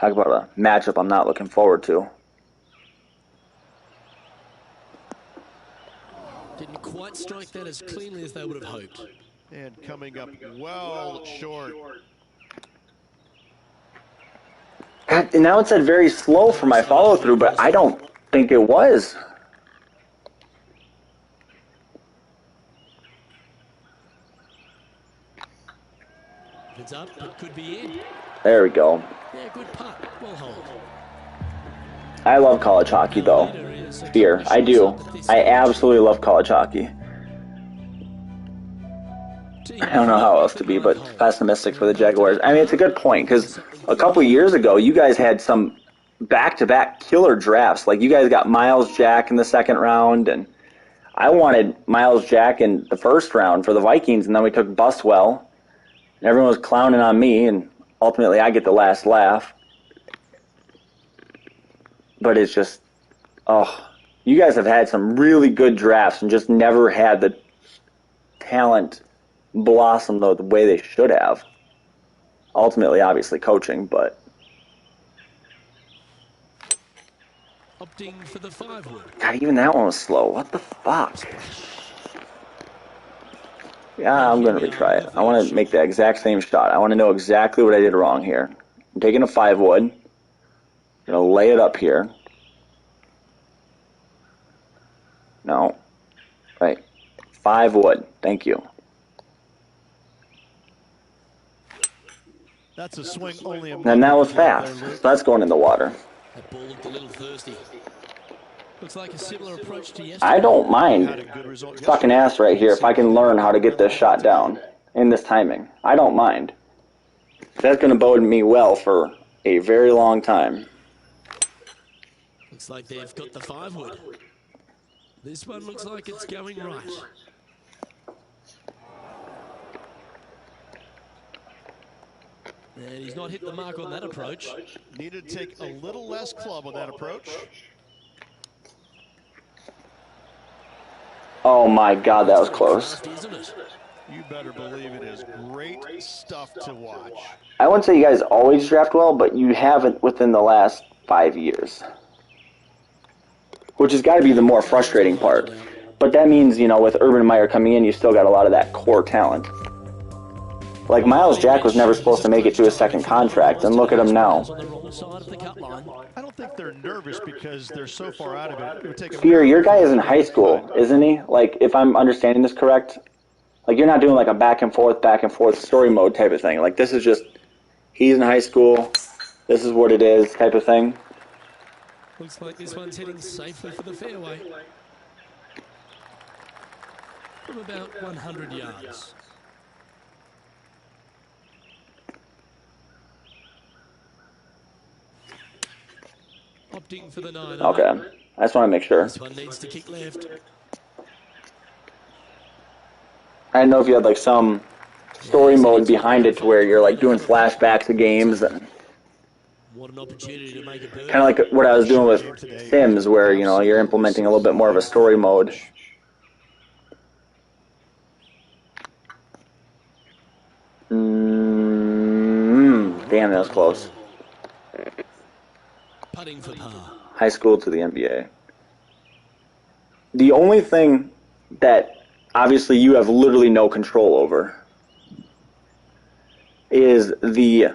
Talk about a matchup I'm not looking forward to. Didn't quite strike that as cleanly as they would have hoped. And coming up well short. God, now it said very slow for my follow-through, but I don't think it was. It's up, it could be in. There we go. Yeah, good putt. Well hold. I love college hockey, though. Fear. I do. I absolutely love college hockey. I don't know how else to be, but pessimistic for the Jaguars. I mean, it's a good point, because a couple years ago, you guys had some back-to-back killer drafts. Like, you guys got Miles Jack in the second round, and I wanted Miles Jack in the first round for the Vikings, and then we took Buswell, and everyone was clowning on me, and ultimately I get the last laugh. But it's just, oh, you guys have had some really good drafts and just never had the talent blossom the way they should have. Ultimately, obviously, coaching, but. Opting for the 5-wood. God, even that one was slow. What the fuck? Yeah, I'm going to retry it. I want to make the exact same shot. I want to know exactly what I did wrong here. I'm taking a 5-wood. I'm going to lay it up here. No. Right. 5-wood. Thank you. That's a swing only. And that was fast. So that's going in the water. That ball looked a little thirsty. Looks like a similar approach to yesterday. I don't mind sucking ass right here if I can learn how to get this shot down in this timing. I don't mind. That's going to bode me well for a very long time. Looks like they've got the 5-wood. This one looks like it's going right. And he's not hit the mark on that approach. Needed to take a little less club on that approach. Oh my God, that was close. Isn't it? You better believe it is great stuff to watch. I wouldn't say you guys always draft well, but you haven't within the last 5 years. Which has got to be the more frustrating part. But that means, you know, with Urban Meyer coming in, you still got a lot of that core talent. Like, Miles Jack was never supposed to make it to his second contract, and look at him now. I don't think they're nervous because they're so far out of it. It would take Fear, your guy is in high school, isn't he? Like, if I'm understanding this correct, like, you're not doing like a back and forth story mode type of thing. Like, this is just, he's in high school, this is what it is type of thing. Looks like this one's heading safely for the fairway. From about 100 yards. Opting for the 9. Okay, I just want to make sure. This one needs to kick left. I didn't know if you had like some story mode behind it to where you're like doing flashbacks of games and What an opportunity to make a bird. kind of like what I was doing with Sims, where, you know, you're implementing a little bit more of a story mode. Damn, that was close. Putting for par. High school to the NBA. The only thing that obviously you have literally no control over is the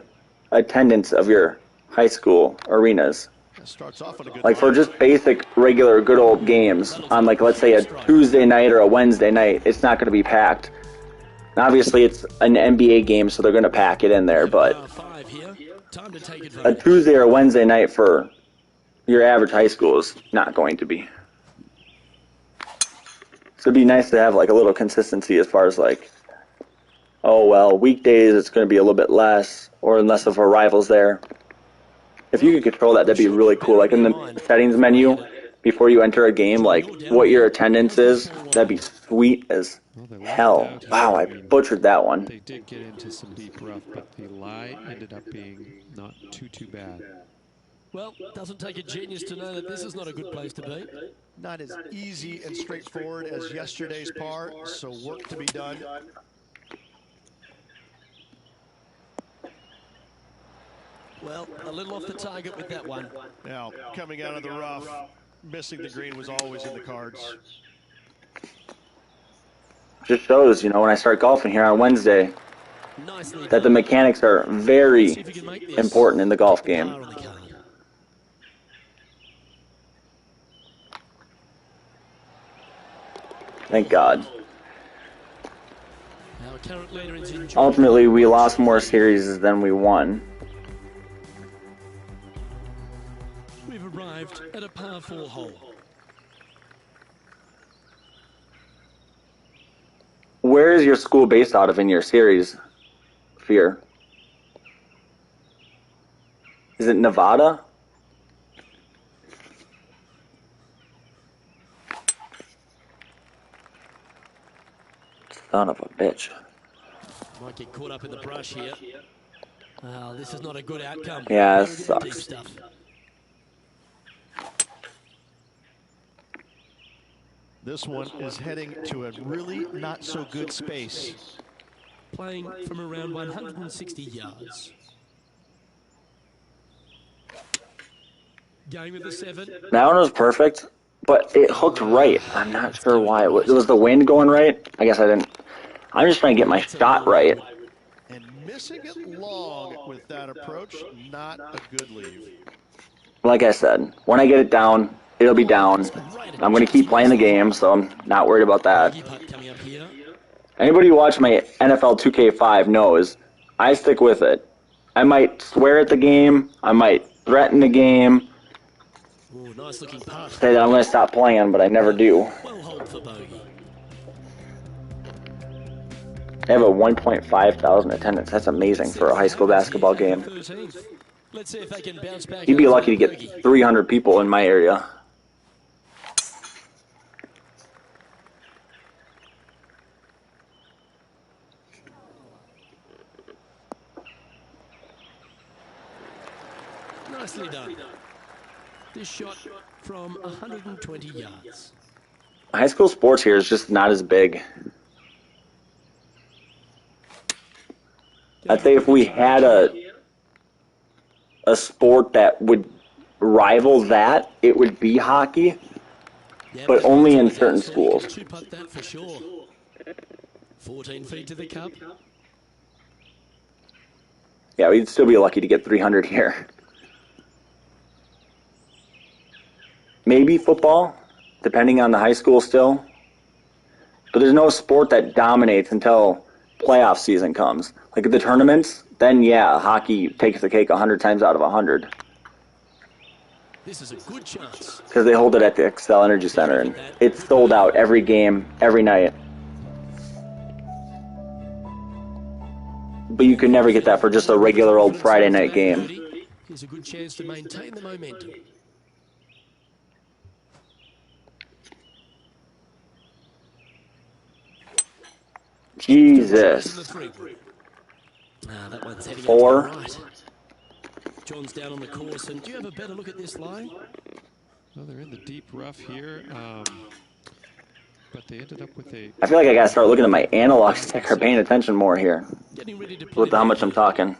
attendance of your high school arenas. starts off on a good Like for just basic, regular, good old games on, like, let's say a Tuesday night or a Wednesday night, it's not going to be packed. And obviously, it's an NBA game, so they're going to pack it in there, but a Tuesday or a Wednesday night for your average high school is not going to be. So it'd be nice to have like a little consistency as far as like, oh, well, weekdays it's going to be a little bit less or less of a rivals there. If you could control that, that'd be really cool. Like in the settings menu, before you enter a game, like what your attendance is, that'd be sweet as hell. Wow, I butchered that one. They did get into some deep rough, but the lie ended up being not too bad. Well, it doesn't take a genius to know that this is not a good place to be. Not as easy and straightforward as yesterday's par, so work to be done. Well, a little off the target with that one. Now, coming out of the rough, missing the green was always in the cards. Just shows, you know, when I start golfing here on Wednesday, that the mechanics are very important in the golf game. Thank God. Ultimately, we lost more series than we won. We've arrived at a par 4 hole. Where is your school based out of in your series, Fear? Is it Nevada? Son of a bitch. Might get caught up in the brush here. This is not a good outcome. Yeah, it sucks. This one is heading to a really not so good space. Playing from around 160 yards. Going with the 7. That one was perfect, but it hooked right. I'm not sure why. It was the wind going right? I guess I didn't. I'm just trying to get my shot right. And missing it long with that approach, not a good leave. Like I said, when I get it down, it'll be down. I'm going to keep playing the game, so I'm not worried about that. Anybody who watched my NFL 2K5 knows I stick with it. I might swear at the game. I might threaten the game. Ooh, nice looking pass. Say that I'm going to stop playing, but I never do. Well hold for bogey. They have a 1.5 thousand attendance. That's amazing for a high school basketball game. Let's see if they can bounce back. You'd be lucky to get 300 people in my area. Nicely done. This shot from 120 yards. High school sports here is just not as big. I'd say if we had a sport that would rival that, it would be hockey, but only in certain schools. Two-putt that for sure. 14 feet to the cup. Yeah, we'd still be lucky to get 300 here. Maybe football, depending on the high school still. But there's no sport that dominates until playoff season comes. Like the tournaments, then yeah, hockey takes the cake 100 times out of 100. This is a good chance. Because they hold it at the Xcel Energy Center, and it's sold out every game, every night. But you can never get that for just a regular old Friday night game. Here's a good chance to maintain the momentum. Jesus. That one's heading 4. Right. John's down on the course, and do you have a better look at this lie? Well, they're in the deep rough here, but they ended up with a... I feel like I gotta start looking at my analog stick or paying attention more here. Getting ready to With how much I'm talking.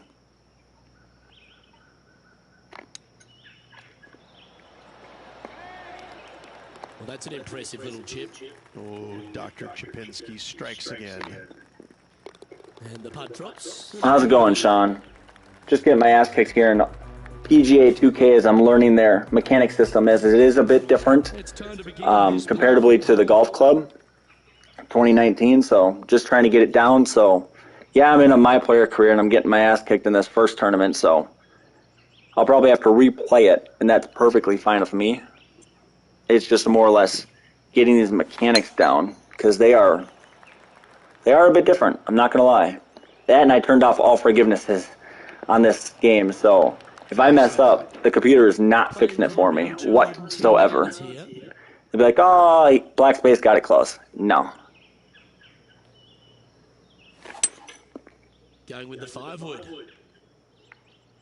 Well, that's an impressive little chip. Oh, Dr. Chipinski strikes again. And the putt drops. How's it going, Sean? Just getting my ass kicked here in PGA 2K as I'm learning their mechanic system, as it is a bit different comparatively to the golf club 2019. So just trying to get it down. So yeah, I'm in a my player career and I'm getting my ass kicked in this first tournament. So I'll probably have to replay it, and that's perfectly fine with me. It's just more or less getting these mechanics down because they are a bit different. I'm not gonna lie. That, and I turned off all forgivenesses on this game, so if I mess up, the computer is not fixing it for me whatsoever. They'll be like, oh, black space got it close. No. Going with the 5-wood.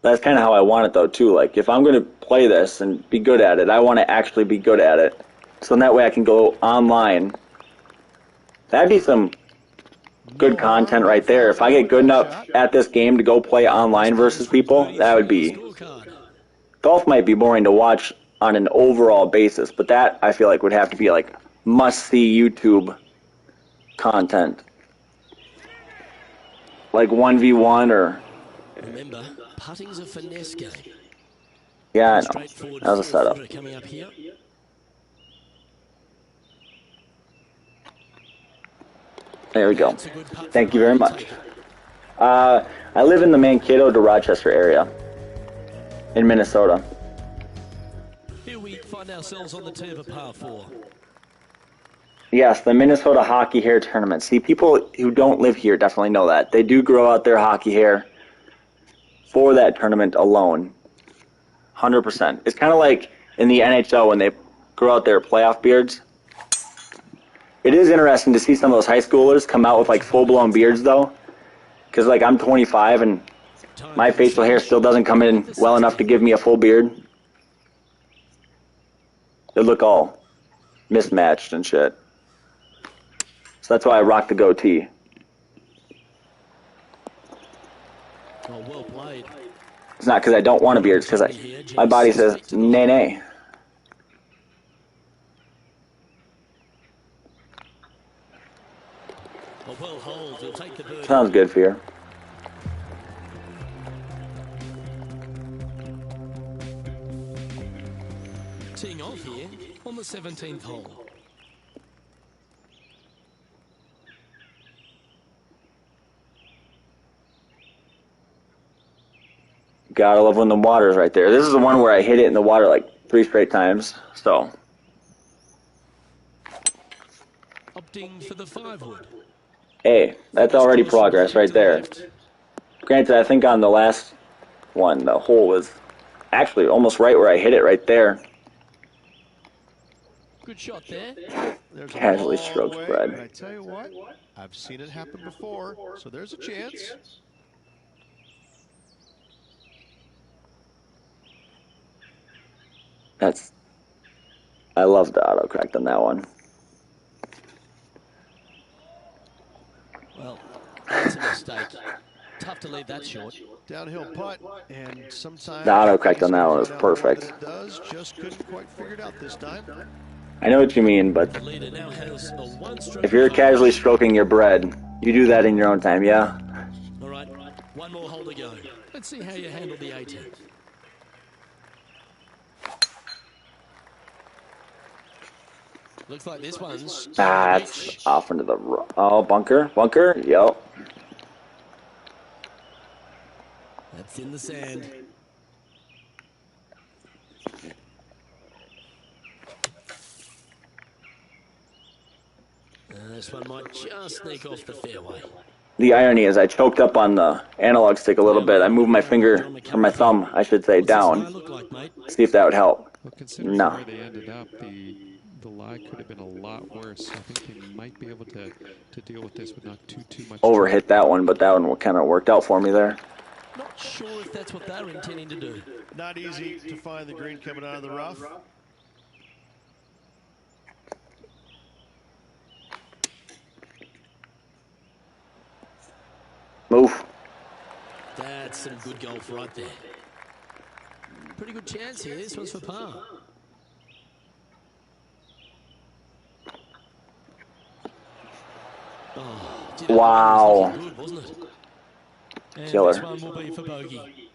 That's kind of how I want it, though, too. Like, if I'm going to play this and be good at it, I want to actually be good at it. So in that way I can go online. That'd be some good content right there. If I get good enough at this game to go play online versus people, that would be... Golf might be boring to watch on an overall basis, but that, I feel like, would have to be, like, must-see YouTube content. Like 1v1 or... Remember, putting's a finesse game. Yeah, I know. That was a setup. Coming up here. There we go. Thank you very much. I live in the Mankato to Rochester area in Minnesota. Here we find ourselves on the tee of a par 4. Yes, the Minnesota hockey hair tournament. See, people who don't live here definitely know that. They do grow out their hockey hair for that tournament alone. 100%. It's kind of like in the NHL when they grow out their playoff beards. It is interesting to see some of those high schoolers come out with like full-blown beards though. Because like I'm 25 and my facial hair still doesn't come in well enough to give me a full beard. They look all mismatched and shit. So that's why I rock the goatee. Oh, well played. It's not because I don't want a beard, it's because my body says, nay, nay. Well hold, he'll take the bird. Sounds good for you. Teeing off here on the 17th hole. Gotta love when the water's right there. This is the one where I hit it in the water like 3 straight times, so. Opting for the 5-wood. Hey, that's already progress right there. Granted, I think on the last one, the hole was actually almost right where I hit it right there. Good shot there. Casually stroked spread. And I tell you what, I've seen it happen before, so there's a chance. I love the auto cracked on that one. Well, that's a mistake. Tough to leave that short. Downhill putt, and sometimes The auto cracked on that one was perfect. it does, just couldn't quite figure it out this time. I know what you mean, but The leader now has a 1-stroke. if you're casually stroking your bread, you do that in your own time, yeah? All right, one more hole to go. Let's see how you handle the 18th. Looks like this one's... That's off into the... Oh, bunker? Bunker? Yep. That's in the sand. This one might just sneak off the fairway. The irony is I choked up on the analog stick a little bit. I moved my finger, or my thumb, I should say, down. See if that would help. Well, considering No. where they ended up, the lie could have been a lot worse. I think they might be able to deal with this with not too much. Overhit that one, but that one kind of worked out for me there. Not sure if that's what they're intending to do. Not easy to find the green coming out of the rough. Move. That's some good golf right there. Pretty good chance here. This one's for par. Oh, Wow. good, wasn't it? And Killer. this one will be for bogey.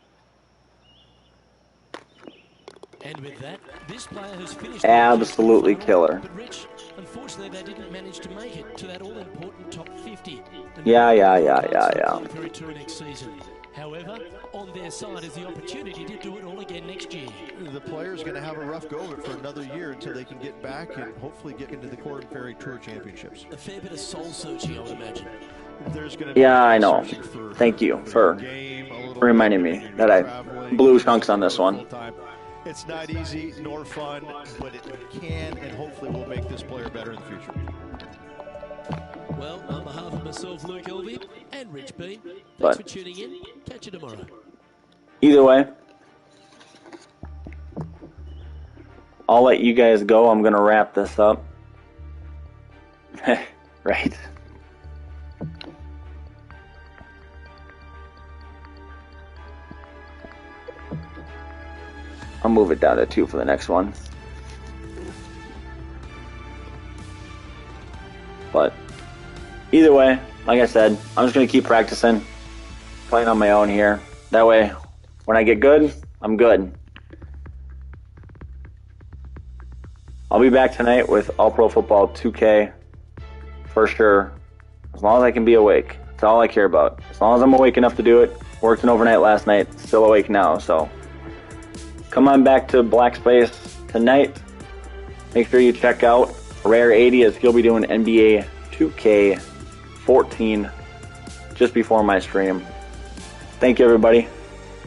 And with that, this player has finished Absolutely killer. But Rich, unfortunately, they didn't manage to make it to that all-important top 50. Yeah. Through to next season. However, on their side is the opportunity to do it all again next year. The player's going to have a rough go of it for another year until they can get back and hopefully get into the Korn Ferry Tour Championships. A fair bit of soul-searching, I would imagine. There's going to be Yeah, I know. searching for Thank you for game, a little reminding bit, me that I blew chunks on this one. full-time. It's not easy nor fun, but it can and hopefully will make this player better in the future. Well, on behalf of myself, Luke Elvey, and Rich Bean, thanks But- for tuning in. Catch you tomorrow. Either way, I'll let you guys go. I'm going to wrap this up. Right. I'll move it down to 2 for the next one. But either way, like I said, I'm just going to keep practicing, playing on my own here. That way, when I get good, I'm good. I'll be back tonight with All Pro Football 2K for sure, as long as I can be awake. That's all I care about. As long as I'm awake enough to do it. Worked an overnight last night, still awake now, so come on back to Black Space tonight. Make sure you check out Rare 80 as he'll be doing NBA 2K14 just before my stream. Thank you, everybody.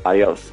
Adios.